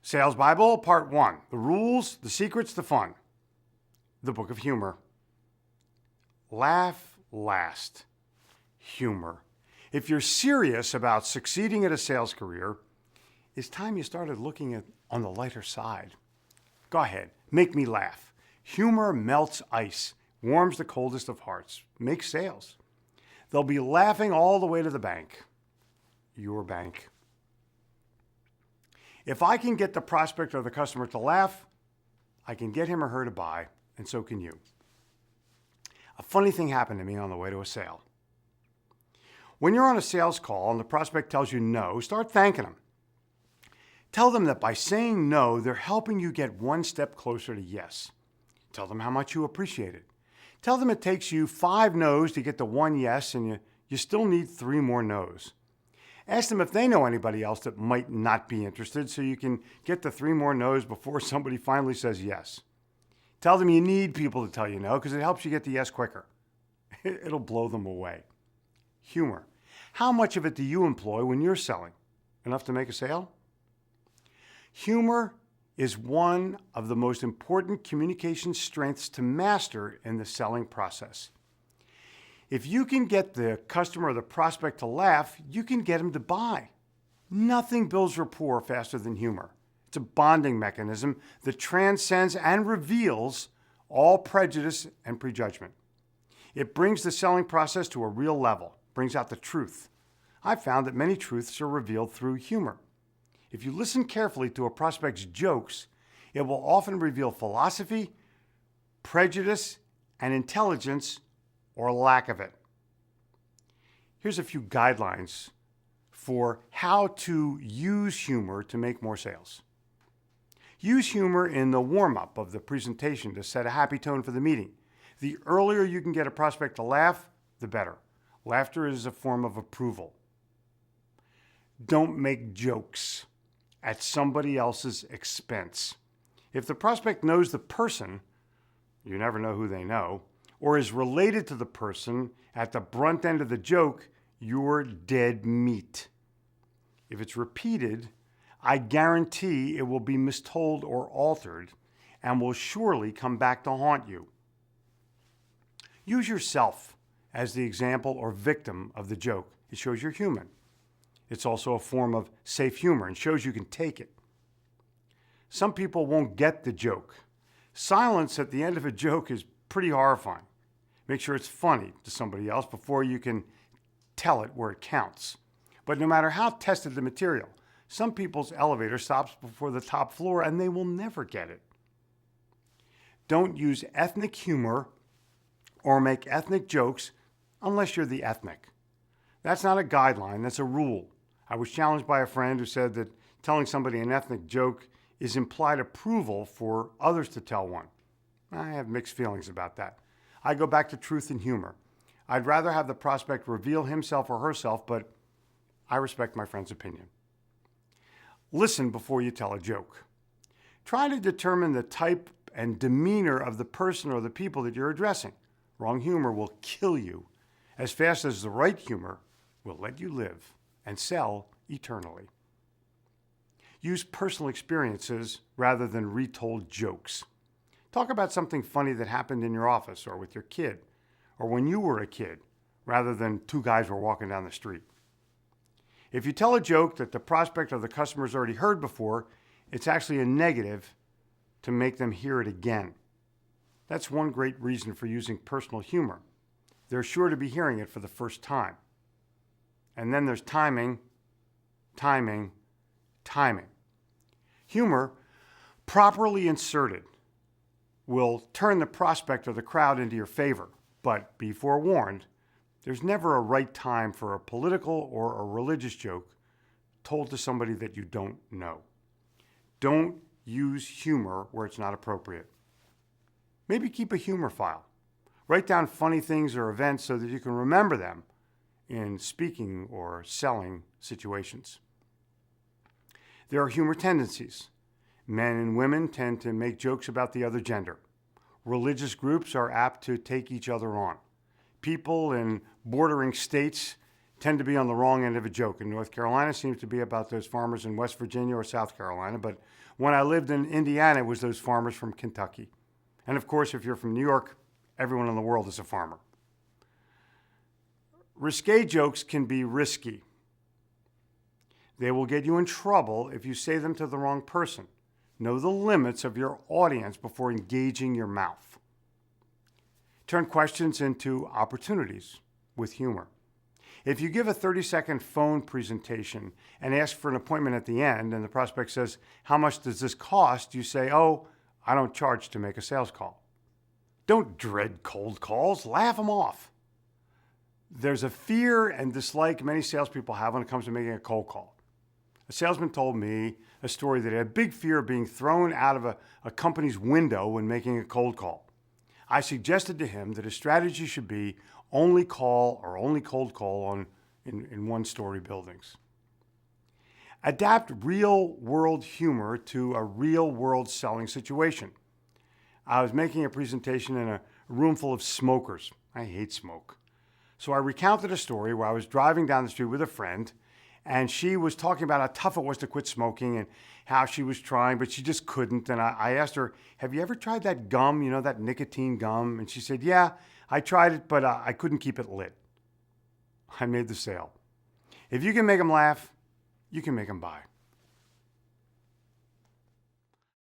Sales Bible, Part 1. The Rules, the Secrets, the Fun. The Book of Humor. Laugh last. Humor. If you're serious about succeeding at a sales career, it's time you started looking on the lighter side. Go ahead, make me laugh. Humor melts ice, warms the coldest of hearts, makes sales. They'll be laughing all the way to the bank. Your bank. If I can get the prospect or the customer to laugh, I can get him or her to buy, and so can you. A funny thing happened to me on the way to a sale. When you're on a sales call and the prospect tells you no, start thanking them. Tell them that by saying no, they're helping you get one step closer to yes. Tell them how much you appreciate it. Tell them it takes you 5 no's to get to 1 yes, and you still need 3 more no's. Ask them if they know anybody else that might not be interested so you can get to 3 more no's before somebody finally says yes. Tell them you need people to tell you no because it helps you get the yes quicker. It'll blow them away. Humor. How much of it do you employ when you're selling? Enough to make a sale? Humor is one of the most important communication strengths to master in the selling process. If you can get the customer or the prospect to laugh, you can get them to buy. Nothing builds rapport faster than humor. It's a bonding mechanism that transcends and reveals all prejudice and prejudgment. It brings the selling process to a real level, brings out the truth. I've found that many truths are revealed through humor. If you listen carefully to a prospect's jokes, it will often reveal philosophy, prejudice, and intelligence, or lack of it. Here's a few guidelines for how to use humor to make more sales. Use humor in the warm-up of the presentation to set a happy tone for the meeting. The earlier you can get a prospect to laugh, the better. Laughter is a form of approval. Don't make jokes at somebody else's expense. If the prospect knows the person, you never know who they know, or is related to the person at the brunt end of the joke, you're dead meat. If it's repeated, I guarantee it will be mistold or altered and will surely come back to haunt you. Use yourself as the example or victim of the joke. It shows you're human. It's also a form of safe humor and shows you can take it. Some people won't get the joke. Silence at the end of a joke is pretty horrifying. Make sure it's funny to somebody else before you can tell it where it counts. But no matter how tested the material, some people's elevator stops before the top floor and they will never get it. Don't use ethnic humor or make ethnic jokes unless you're the ethnic. That's not a guideline, that's a rule. I was challenged by a friend who said that telling somebody an ethnic joke is implied approval for others to tell one. I have mixed feelings about that. I go back to truth and humor. I'd rather have the prospect reveal himself or herself, but I respect my friend's opinion. Listen before you tell a joke. Try to determine the type and demeanor of the person or the people that you're addressing. Wrong humor will kill you as fast as the right humor will let you live and sell eternally. Use personal experiences rather than retold jokes. Talk about something funny that happened in your office or with your kid or when you were a kid rather than 2 guys were walking down the street. If you tell a joke that the prospect or the customer's already heard before, it's actually a negative to make them hear it again. That's one great reason for using personal humor. They're sure to be hearing it for the first time. And then there's timing, timing, timing. Humor, properly inserted, will turn the prospect or the crowd into your favor. But be forewarned, there's never a right time for a political or a religious joke told to somebody that you don't know. Don't use humor where it's not appropriate. Maybe keep a humor file. Write down funny things or events so that you can remember them in speaking or selling situations. There are humor tendencies. Men and women tend to make jokes about the other gender. Religious groups are apt to take each other on. People in bordering states tend to be on the wrong end of a joke. In North Carolina, it seems to be about those farmers in West Virginia or South Carolina. But when I lived in Indiana, it was those farmers from Kentucky. And of course, if you're from New York, everyone in the world is a farmer. Risque jokes can be risky. They will get you in trouble if you say them to the wrong person. Know the limits of your audience before engaging your mouth. Turn questions into opportunities with humor. If you give a 30-second phone presentation and ask for an appointment at the end, and the prospect says, "How much does this cost?" you say, "Oh, I don't charge to make a sales call." Don't dread cold calls. Laugh them off. There's a fear and dislike many salespeople have when it comes to making a cold call. A salesman told me a story that had a big fear of being thrown out of a company's window when making a cold call. I suggested to him that his strategy should be only call or only cold call in one-story buildings. Adapt real-world humor to a real-world selling situation. I was making a presentation in a room full of smokers. I hate smoke. So I recounted a story where I was driving down the street with a friend, and she was talking about how tough it was to quit smoking and how she was trying, but she just couldn't. And I asked her, "Have you ever tried that gum, that nicotine gum?" And she said, "Yeah, I tried it, but I couldn't keep it lit." I made the sale. If you can make them laugh, you can make them buy.